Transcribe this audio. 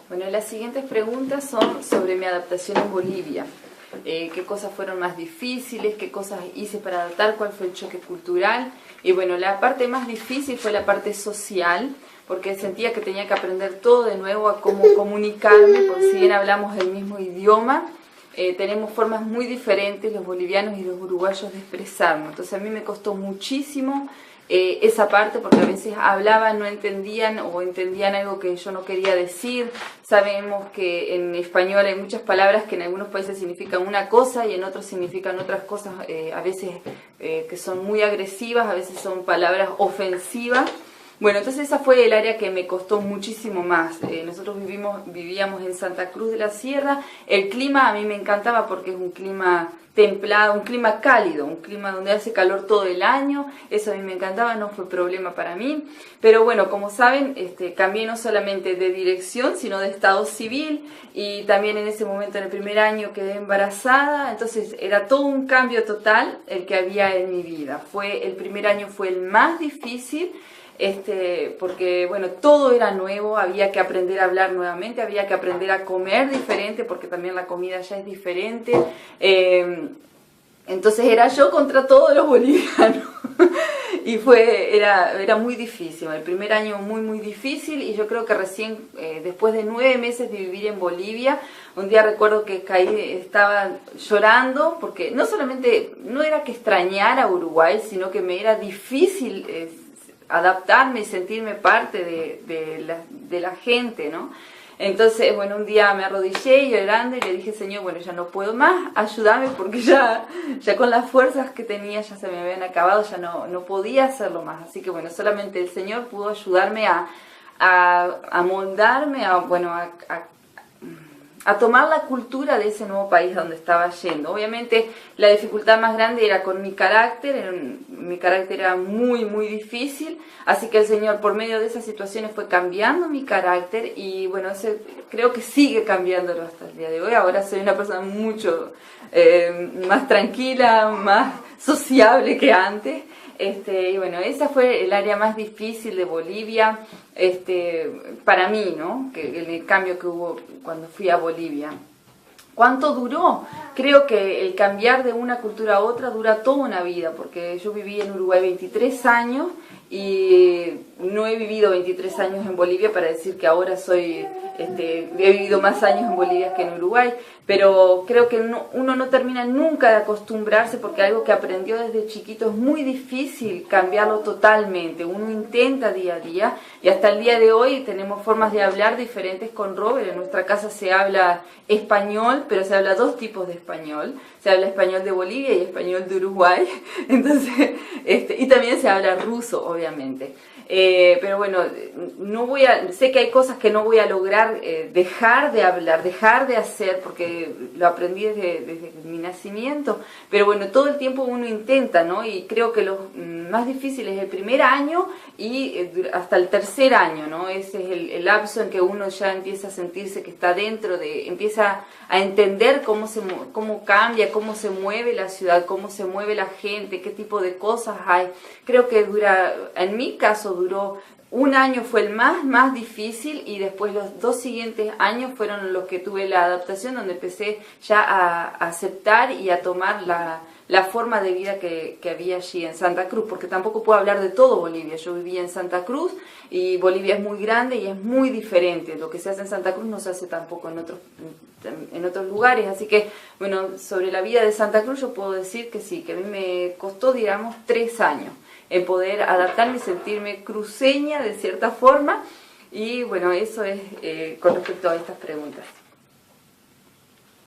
Bueno, las siguientes preguntas son sobre mi adaptación en Bolivia. ¿Qué cosas fueron más difíciles? ¿Qué cosas hice para adaptar? ¿Cuál fue el choque cultural? Y bueno, la parte más difícil fue la parte social, porque sentía que tenía que aprender todo de nuevo a cómo comunicarme, porque si bien hablamos el mismo idioma, tenemos formas muy diferentes los bolivianos y los uruguayos de expresarnos. Entonces a mí me costó muchísimo esa parte, porque a veces hablaban, no entendían o entendían algo que yo no quería decir. Sabemos que en español hay muchas palabras que en algunos países significan una cosa y en otros significan otras cosas, a veces que son muy agresivas, a veces son palabras ofensivas. Bueno, entonces esa fue el área que me costó muchísimo más. Nosotros vivíamos en Santa Cruz de la Sierra. El clima a mí me encantaba porque es un clima templado, un clima cálido, un clima donde hace calor todo el año. Eso a mí me encantaba, no fue problema para mí. Pero bueno, como saben, cambié no solamente de dirección, sino de estado civil. Y también en ese momento, en el primer año, quedé embarazada. Entonces era todo un cambio total el que había en mi vida. El primer año fue el más difícil. Porque bueno, todo era nuevo, había que aprender a hablar nuevamente, había que aprender a comer diferente, porque también la comida ya es diferente. Entonces era yo contra todos los bolivianos. Y era muy difícil, el primer año muy difícil, y yo creo que recién, después de 9 meses de vivir en Bolivia, un día recuerdo que estaba llorando, porque no era que extrañara a Uruguay, sino que me era difícil adaptarme y sentirme parte de la gente, ¿no? Entonces, bueno, un día me arrodillé llorando y le dije, Señor, bueno, ya no puedo más, ayúdame, porque ya con las fuerzas que tenía ya se me habían acabado, ya no podía hacerlo más. Así que bueno, solamente el Señor pudo ayudarme a moldarme, a tomar la cultura de ese nuevo país donde estaba yendo. Obviamente la dificultad más grande era con mi carácter, mi carácter era muy difícil, así que el Señor por medio de esas situaciones fue cambiando mi carácter y bueno, creo que sigue cambiándolo hasta el día de hoy. Ahora soy una persona mucho más tranquila, más sociable que antes. Y bueno, esa fue el área más difícil de Bolivia, para mí, ¿no? El cambio que hubo cuando fui a Bolivia. ¿Cuánto duró? Creo que el cambiar de una cultura a otra dura toda una vida, porque yo viví en Uruguay 23 años y no he vivido 23 años en Bolivia para decir que ahora he vivido más años en Bolivia que en Uruguay, pero creo que uno no termina nunca de acostumbrarse, porque algo que aprendió desde chiquito es muy difícil cambiarlo totalmente. Uno intenta día a día y hasta el día de hoy tenemos formas de hablar diferentes con Robert. En nuestra casa se habla español, pero se habla 2 tipos de español. Se habla español de Bolivia y español de Uruguay. Entonces, y también se habla ruso, obviamente. Pero bueno, sé que hay cosas que no voy a lograr dejar de hablar, dejar de hacer, porque lo aprendí desde mi nacimiento, pero bueno, todo el tiempo uno intenta, ¿no? Y creo que lo más difícil es el primer año y hasta el tercer año, ¿no? Ese es el lapso en que uno ya empieza a sentirse que está empieza a entender cómo cambia, cómo se mueve la ciudad, cómo se mueve la gente, qué tipo de cosas hay. Creo que en mi caso duró 1 año, fue el más difícil, y después los 2 siguientes años fueron los que tuve la adaptación, donde empecé ya a aceptar y a tomar la forma de vida que había allí en Santa Cruz, porque tampoco puedo hablar de todo Bolivia. Yo vivía en Santa Cruz y Bolivia es muy grande y es muy diferente. Lo que se hace en Santa Cruz no se hace tampoco en otros lugares. Así que, bueno, sobre la vida de Santa Cruz yo puedo decir que sí, que a mí me costó, digamos, 3 años en poder adaptarme y sentirme cruceña de cierta forma. Y bueno, eso es con respecto a estas preguntas.